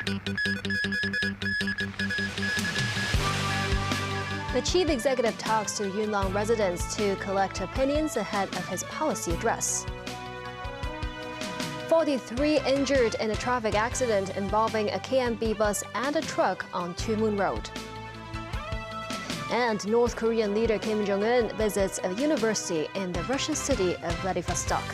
The chief executive talks to Yuen Long residents to collect opinions ahead of his policy address. 43 injured in a traffic accident involving a KMB bus and a truck on Two Moon Road. And North Korean leader Kim Jong-un visits a university in the Russian city of Vladivostok.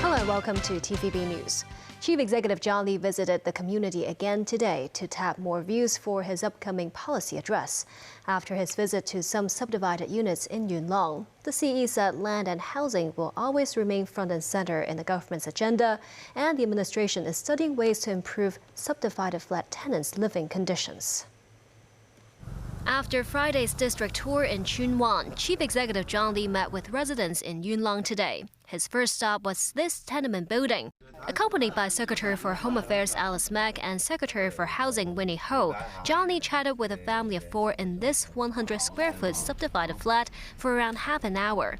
Hello and welcome to TVB News. Chief Executive John Lee visited the community again today to tap more views for his upcoming policy address. After his visit to some subdivided units in Yuen Long, the CE said land and housing will always remain front and center in the government's agenda, and the administration is studying ways to improve subdivided flat tenants' living conditions. After Friday's district tour in Chuen Wan, Chief Executive John Lee met with residents in Yuen Long today. His first stop was this tenement building. Accompanied by Secretary for Home Affairs Alice Mack and Secretary for Housing Winnie Ho, John Lee chatted with a family of 4 in this 100-square-foot subdivided flat for around half an hour.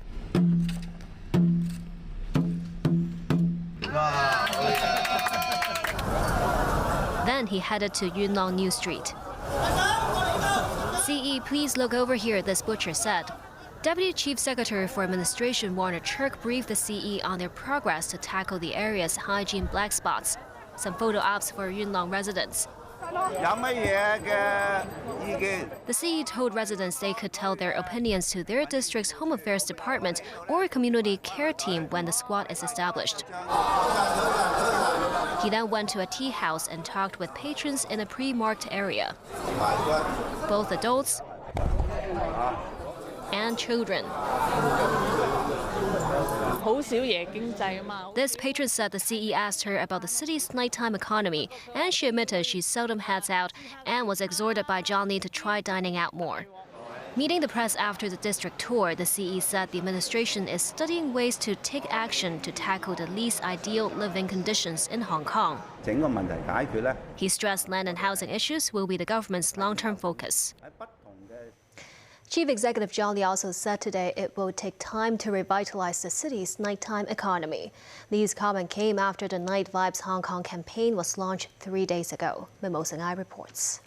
Then he headed to Yuen Long New Street. CE, please look over here, this butcher said. Deputy Chief Secretary for Administration Warner Chirk briefed the CE on their progress to tackle the area's hygiene black spots. Some photo ops for Yuen Long residents. The CE told residents they could tell their opinions to their district's Home Affairs Department or Community Care Team when the squad is established. He then went to a tea house and talked with patrons in a pre-marked area. Both adults and children. This patron said the CE asked her about the city's nighttime economy, and she admitted she seldom heads out and was exhorted by John Lee to try dining out more. Meeting the press after the district tour, the CE said the administration is studying ways to take action to tackle the least ideal living conditions in Hong Kong. He stressed land and housing issues will be the government's long-term focus. Chief Executive John Lee also said today it will take time to revitalize the city's nighttime economy. Lee's comment came after the Night Vibes Hong Kong campaign was launched 3 days ago. Mimosa Ngai reports.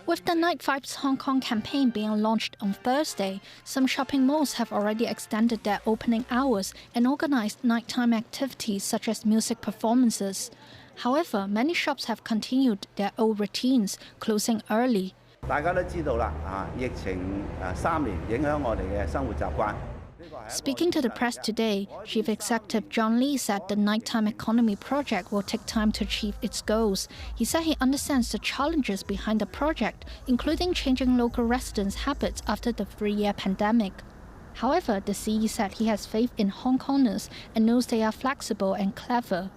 With the Night Vibes Hong Kong campaign being launched on Thursday, some shopping malls have already extended their opening hours and organized nighttime activities such as music performances. However, many shops have continued their old routines, closing early. Speaking to the press today, Chief Executive John Lee said the Nighttime Economy project will take time to achieve its goals. He said he understands the challenges behind the project, including changing local residents' habits after the 3-year pandemic. However, the CE said he has faith in Hong Kongers and knows they are flexible and clever.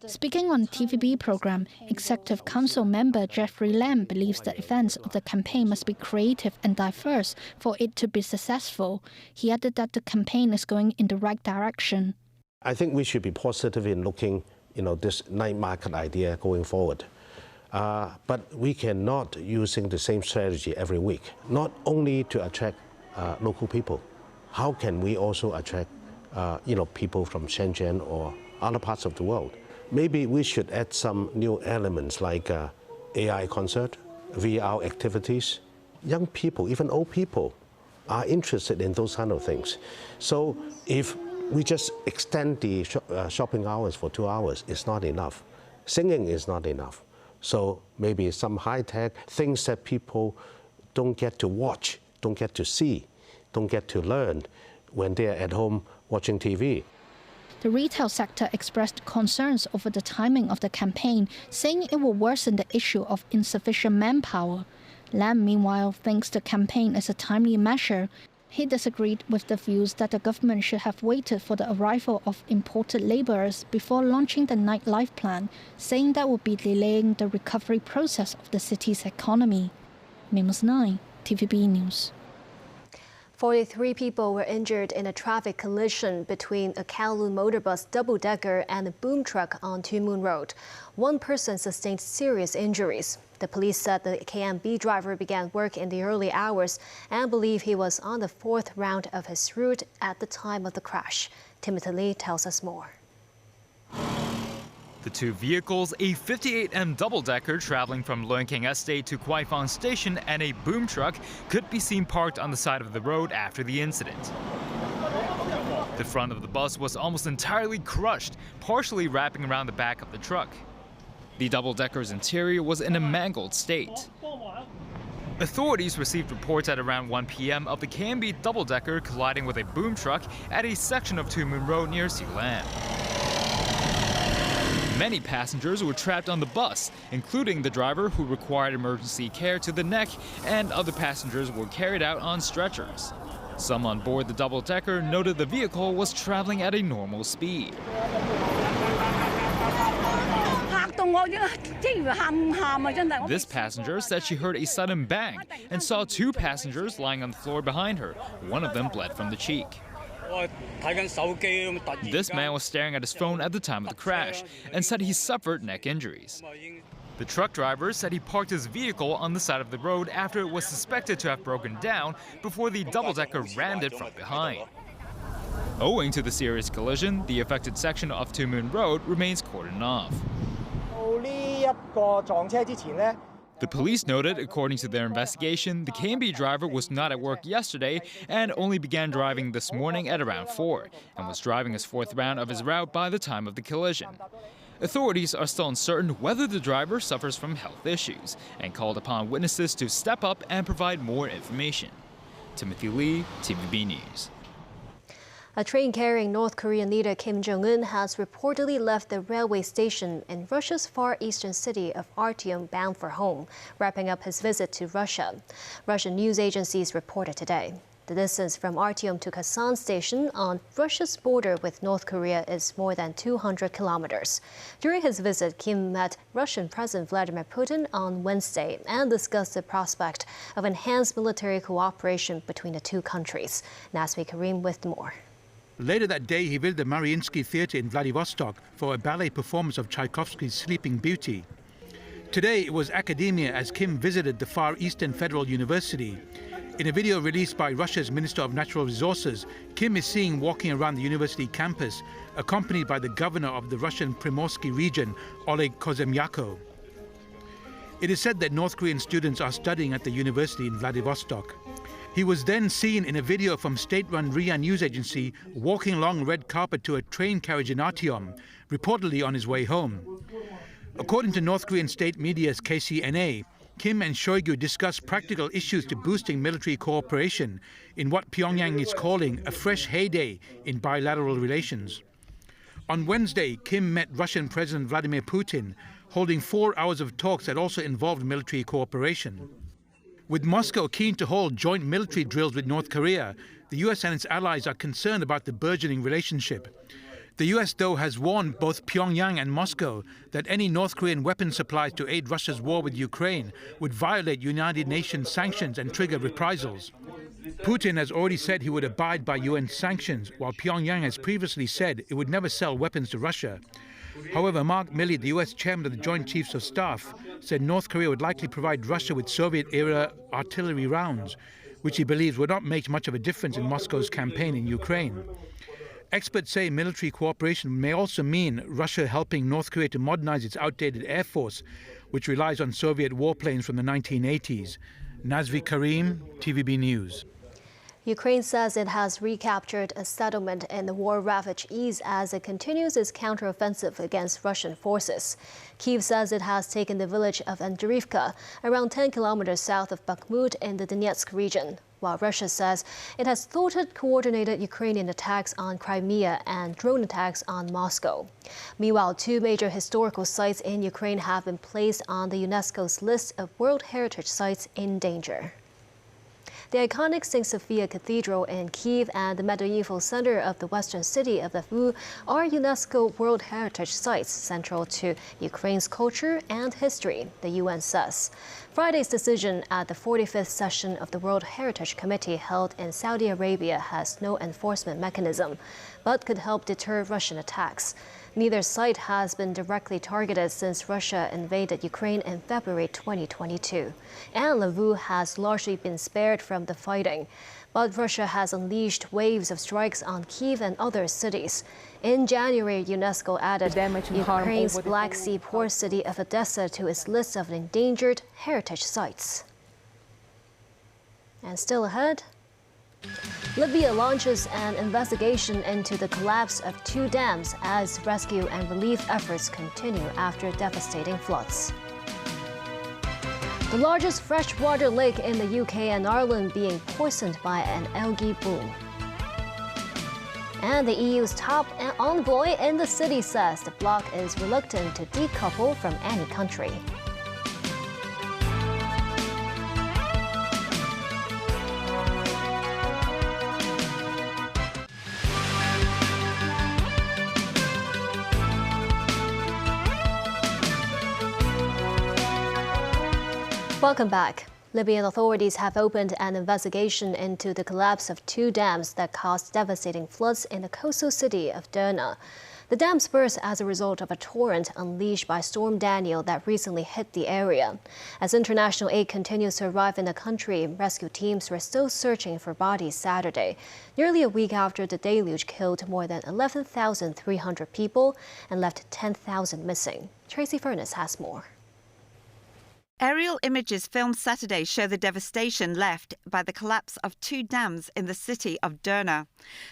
Speaking on TVB program, Executive Council member Jeffrey Lam believes the events of the campaign must be creative and diverse for it to be successful. He added that the campaign is going in the right direction. I think we should be positive in looking, this night market idea going forward. But we cannot using the same strategy every week, not only to attract local people. How can we also attract, people from Shenzhen or other parts of the world? Maybe we should add some new elements like AI concert, VR activities. Young people, even old people, are interested in those kind of things. So if we just extend the shopping hours for 2 hours, it's not enough. Singing is not enough. So maybe some high-tech things that people don't get to watch, don't get to see, don't get to learn when they're at home watching TV. The retail sector expressed concerns over the timing of the campaign, saying it will worsen the issue of insufficient manpower. Lam, meanwhile, thinks the campaign is a timely measure. He disagreed with the views that the government should have waited for the arrival of imported laborers before launching the nightlife plan, saying that would be delaying the recovery process of the city's economy. Mimosa 9, TVB News. 43 people were injured in a traffic collision between a Kowloon motorbus double-decker and a boom truck on Two Moon Road. One person sustained serious injuries. The police said the KMB driver began work in the early hours and believe he was on the fourth round of his route at the time of the crash. Timothy Lee tells us more. The two vehicles, a 58M double-decker traveling from Leung King Estate to Kwai Fong Station and a boom truck, could be seen parked on the side of the road after the incident. The front of the bus was almost entirely crushed, partially wrapping around the back of the truck. The double-decker's interior was in a mangled state. Authorities received reports at around 1 p.m. of the KMB double-decker colliding with a boom truck at a section of Two Moon Road near Siulam. Many passengers were trapped on the bus, including the driver who required emergency care to the neck, and other passengers were carried out on stretchers. Some on board the double-decker noted the vehicle was traveling at a normal speed. This passenger said she heard a sudden bang and saw two passengers lying on the floor behind her. One of them bled from the cheek. This man was staring at his phone at the time of the crash and said he suffered neck injuries. The truck driver said he parked his vehicle on the side of the road after it was suspected to have broken down before the double-decker rammed it from behind. Owing to the serious collision, the affected section of Two Moon Road remains cordoned off. The police noted, according to their investigation, the KMB driver was not at work yesterday and only began driving this morning at around 4 and was driving his fourth round of his route by the time of the collision. Authorities are still uncertain whether the driver suffers from health issues and called upon witnesses to step up and provide more information. Timothy Lee, TVB News. A train carrying North Korean leader Kim Jong-un has reportedly left the railway station in Russia's far eastern city of Artyom bound for home, wrapping up his visit to Russia. Russian news agencies reported today. The distance from Artyom to Kasan station on Russia's border with North Korea is more than 200 kilometers. During his visit, Kim met Russian President Vladimir Putin on Wednesday and discussed the prospect of enhanced military cooperation between the two countries. Nasmi Karim with more. Later that day, he visited the Mariinsky Theatre in Vladivostok for a ballet performance of Tchaikovsky's Sleeping Beauty. Today, it was academia as Kim visited the Far Eastern Federal University. In a video released by Russia's Minister of Natural Resources, Kim is seen walking around the university campus, accompanied by the governor of the Russian Primorsky region, Oleg Kozemyakov. It is said that North Korean students are studying at the university in Vladivostok. He was then seen in a video from state-run RIA news agency walking along red carpet to a train carriage in Artyom, reportedly on his way home. According to North Korean state media's KCNA, Kim and Shoigu discussed practical issues to boosting military cooperation in what Pyongyang is calling a fresh heyday in bilateral relations. On Wednesday, Kim met Russian President Vladimir Putin, holding 4 hours of talks that also involved military cooperation. With Moscow keen to hold joint military drills with North Korea, the US and its allies are concerned about the burgeoning relationship. The US, though, has warned both Pyongyang and Moscow that any North Korean weapon supplies to aid Russia's war with Ukraine would violate United Nations sanctions and trigger reprisals. Putin has already said he would abide by UN sanctions, while Pyongyang has previously said it would never sell weapons to Russia. However, Mark Milley, the US chairman of the Joint Chiefs of Staff, said North Korea would likely provide Russia with Soviet-era artillery rounds, which he believes would not make much of a difference in Moscow's campaign in Ukraine. Experts say military cooperation may also mean Russia helping North Korea to modernize its outdated air force, which relies on Soviet warplanes from the 1980s. Nazvi Karim, TVB News. Ukraine says it has recaptured a settlement in the war-ravaged east as it continues its counteroffensive against Russian forces. Kyiv says it has taken the village of Andriivka, around 10 kilometers south of Bakhmut in the Donetsk region, while Russia says it has thwarted coordinated Ukrainian attacks on Crimea and drone attacks on Moscow. Meanwhile, 2 major historical sites in Ukraine have been placed on the UNESCO's list of World Heritage Sites in danger. The iconic St. Sophia Cathedral in Kyiv and the medieval center of the western city of Lviv are UNESCO World Heritage Sites central to Ukraine's culture and history, the UN says. Friday's decision at the 45th session of the World Heritage Committee held in Saudi Arabia has no enforcement mechanism, but could help deter Russian attacks. Neither site has been directly targeted since Russia invaded Ukraine in February 2022. And Lviv has largely been spared from the fighting. But Russia has unleashed waves of strikes on Kyiv and other cities. In January, UNESCO added Ukraine's Black Sea port city of Odessa to its list of endangered heritage sites. And still ahead, Libya launches an investigation into the collapse of 2 dams as rescue and relief efforts continue after devastating floods. The largest freshwater lake in the UK and Ireland being poisoned by an algae bloom. And the EU's top envoy in the city says the bloc is reluctant to decouple from any country. Welcome back. Libyan authorities have opened an investigation into the collapse of 2 dams that caused devastating floods in the coastal city of Derna. The dams burst as a result of a torrent unleashed by Storm Daniel that recently hit the area. As international aid continues to arrive in the country, rescue teams were still searching for bodies Saturday, nearly a week after the deluge killed more than 11,300 people and left 10,000 missing. Tracy Furness has more. Aerial images filmed Saturday show the devastation left by the collapse of 2 dams in the city of Derna.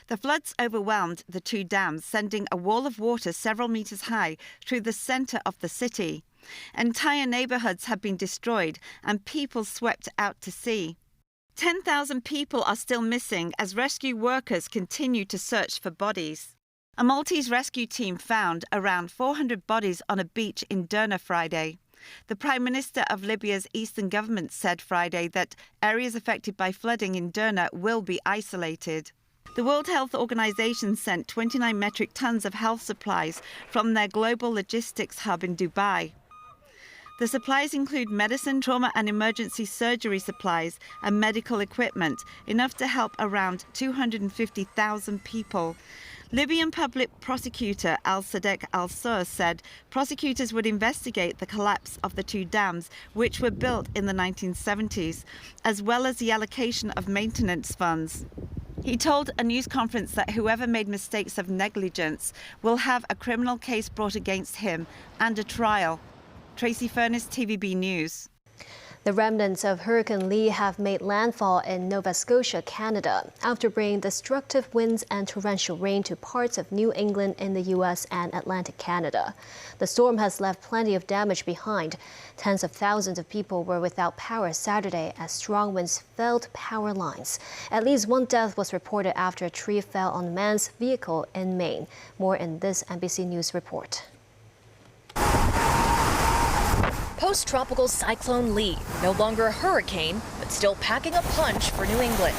The floods overwhelmed the 2 dams, sending a wall of water several meters high through the center of the city. Entire neighborhoods have been destroyed and people swept out to sea. 10,000 people are still missing as rescue workers continue to search for bodies. A Maltese rescue team found around 400 bodies on a beach in Derna Friday. The Prime Minister of Libya's eastern government said Friday that areas affected by flooding in Derna will be isolated. The World Health Organization sent 29 metric tons of health supplies from their global logistics hub in Dubai. The supplies include medicine, trauma and emergency surgery supplies and medical equipment, enough to help around 250,000 people. Libyan public prosecutor Al-Sadek Al-Sur said prosecutors would investigate the collapse of the 2 dams, which were built in the 1970s, as well as the allocation of maintenance funds. He told a news conference that whoever made mistakes of negligence will have a criminal case brought against him and a trial. Tracy Furness, TVB News. The remnants of Hurricane Lee have made landfall in Nova Scotia, Canada, after bringing destructive winds and torrential rain to parts of New England in the U.S. and Atlantic Canada. The storm has left plenty of damage behind. Tens of thousands of people were without power Saturday as strong winds felled power lines. At least 1 death was reported after a tree fell on a man's vehicle in Maine. More in this NBC News report. Post-tropical cyclone Lee, no longer a hurricane, but still packing a punch for New England.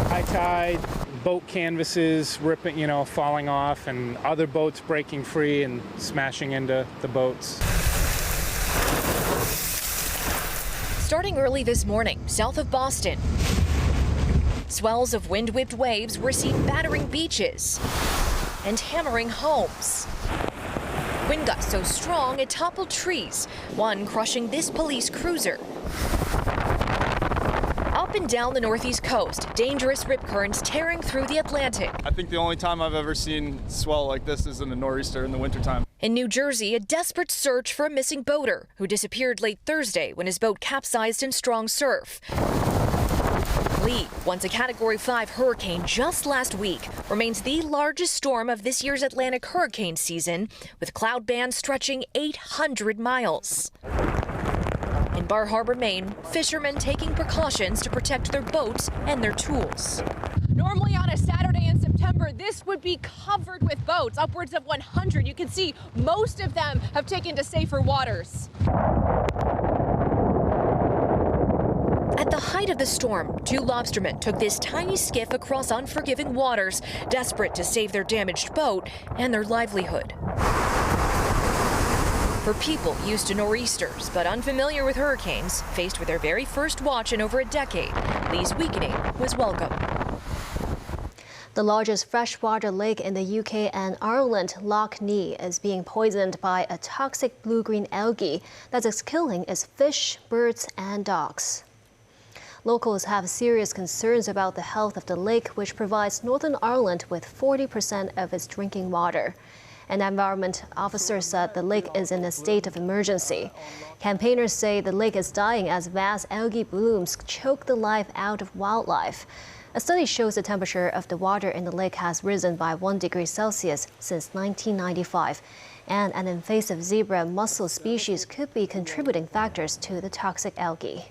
High tide, boat canvases ripping, falling off, and other boats breaking free and smashing into the boats. Starting early this morning, south of Boston, swells of wind-whipped waves were seen battering beaches and hammering homes. Wind got so strong it toppled trees, one crushing this police cruiser. Up and down the northeast coast, dangerous rip currents tearing through the Atlantic. I think the only time I've ever seen swell like this is in the nor'easter in the wintertime. In New Jersey, a desperate search for a missing boater who disappeared late Thursday when his boat capsized in strong surf. Lee, once a Category 5 hurricane just last week, remains the largest storm of this year's Atlantic hurricane season, with cloud bands stretching 800 miles. In Bar Harbor, Maine, fishermen taking precautions to protect their boats and their tools. Normally on a Saturday in September, this would be covered with boats, upwards of 100. You can see most of them have taken to safer waters. At the the height of the storm, 2 lobstermen took this tiny skiff across unforgiving waters, desperate to save their damaged boat and their livelihood. For people used to nor'easters but unfamiliar with hurricanes, faced with their very first watch in over a decade, Lee's weakening was welcome. The largest freshwater lake in the UK and Ireland, Loch Nee, is being poisoned by a toxic blue-green algae that's killing its fish, birds and dogs. Locals have serious concerns about the health of the lake, which provides Northern Ireland with 40% of its drinking water. An environment officer said the lake is in a state of emergency. Campaigners say the lake is dying as vast algae blooms choke the life out of wildlife. A study shows the temperature of the water in the lake has risen by 1 degree Celsius since 1995, and an invasive zebra mussel species could be contributing factors to the toxic algae.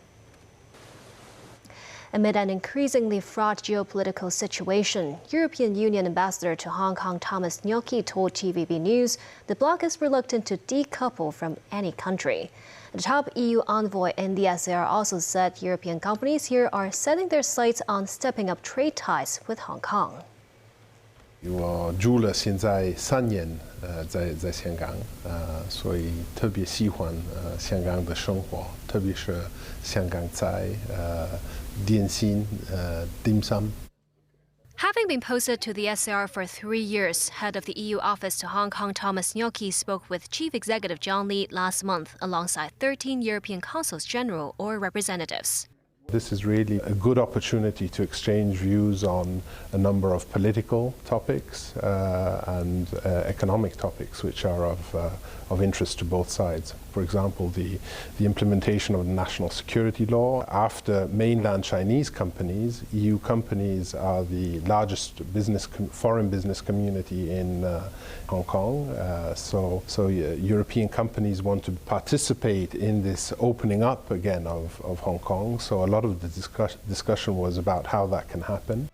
Amid an increasingly fraught geopolitical situation, European Union Ambassador to Hong Kong Thomas Gnocchi told TVB News the bloc is reluctant to decouple from any country. The top EU envoy in the SAR also said European companies here are setting their sights on stepping up trade ties with Hong Kong. 我住了现在3年，在香港，所以特别喜欢香港的生活，特别是香港在点心dim sum。 Having been posted to the SAR for 3 years, head of the EU office to Hong Kong Thomas Gnocchi spoke with Chief Executive John Lee last month alongside 13 European consuls general or representatives. This is really a good opportunity to exchange views on a number of political topics and economic topics which are of interest to both sides. For example, the implementation of the national security law. After mainland Chinese companies, EU companies are the largest foreign business community in Hong Kong. So European companies want to participate in this opening up again of Hong Kong. So a lot of the discussion was about how that can happen.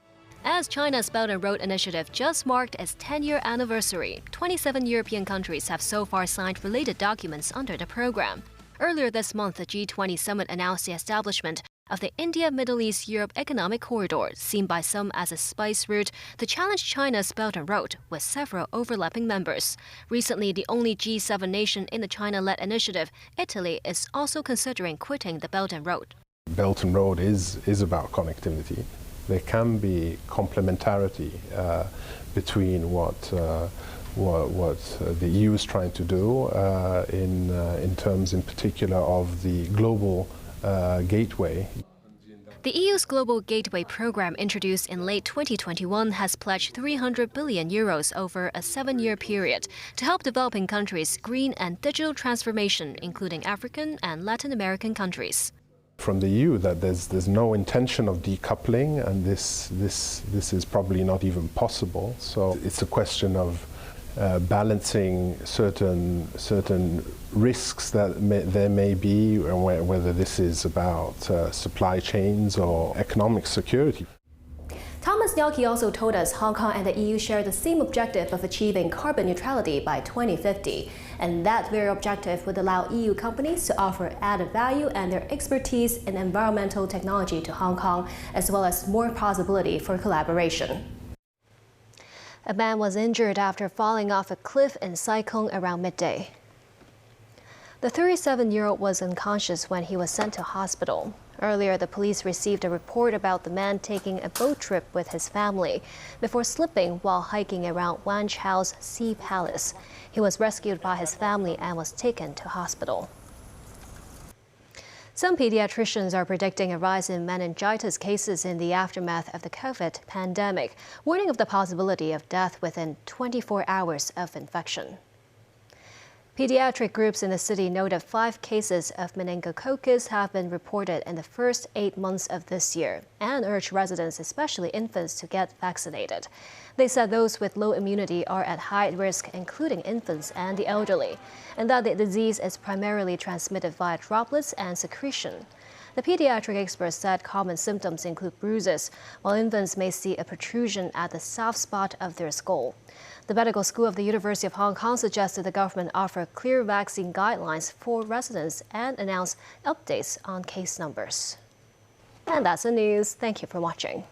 As China's Belt and Road Initiative just marked its 10-year anniversary, 27 European countries have so far signed related documents under the program. Earlier this month, the G20 summit announced the establishment of the India-Middle East-Europe Economic Corridor, seen by some as a spice route to challenge China's Belt and Road, with several overlapping members. Recently, the only G7 nation in the China-led initiative, Italy, is also considering quitting the Belt and Road. Belt and Road is about connectivity. There can be complementarity between what the EU is trying to do in terms, in particular, of the global gateway. The EU's Global Gateway program, introduced in late 2021, has pledged 300 billion euros over a 7-year period to help developing countries' green and digital transformation, including African and Latin American countries. From the EU, that there's no intention of decoupling, and this is probably not even possible. So it's a question of balancing certain risks that there may be, whether this is about supply chains or economic security. Thomas Gnocchi also told us Hong Kong and the EU share the same objective of achieving carbon neutrality by 2050, and that very objective would allow EU companies to offer added value and their expertise in environmental technology to Hong Kong, as well as more possibility for collaboration. A man was injured after falling off a cliff in Sai Kung around midday. The 37-year-old was unconscious when he was sent to hospital. Earlier, the police received a report about the man taking a boat trip with his family before slipping while hiking around Wan Chao's Sea Palace. He was rescued by his family and was taken to hospital. Some pediatricians are predicting a rise in meningitis cases in the aftermath of the COVID pandemic, warning of the possibility of death within 24 hours of infection. Pediatric groups in the city noted 5 cases of meningococcus have been reported in the first 8 months of this year and urged residents, especially infants, to get vaccinated. They said those with low immunity are at high risk, including infants and the elderly, and that the disease is primarily transmitted via droplets and secretion. The pediatric experts said common symptoms include bruises, while infants may see a protrusion at the soft spot of their skull. The medical school of the University of Hong Kong suggested the government offer clear vaccine guidelines for residents and announce updates on case numbers. And that's the news. Thank you for watching.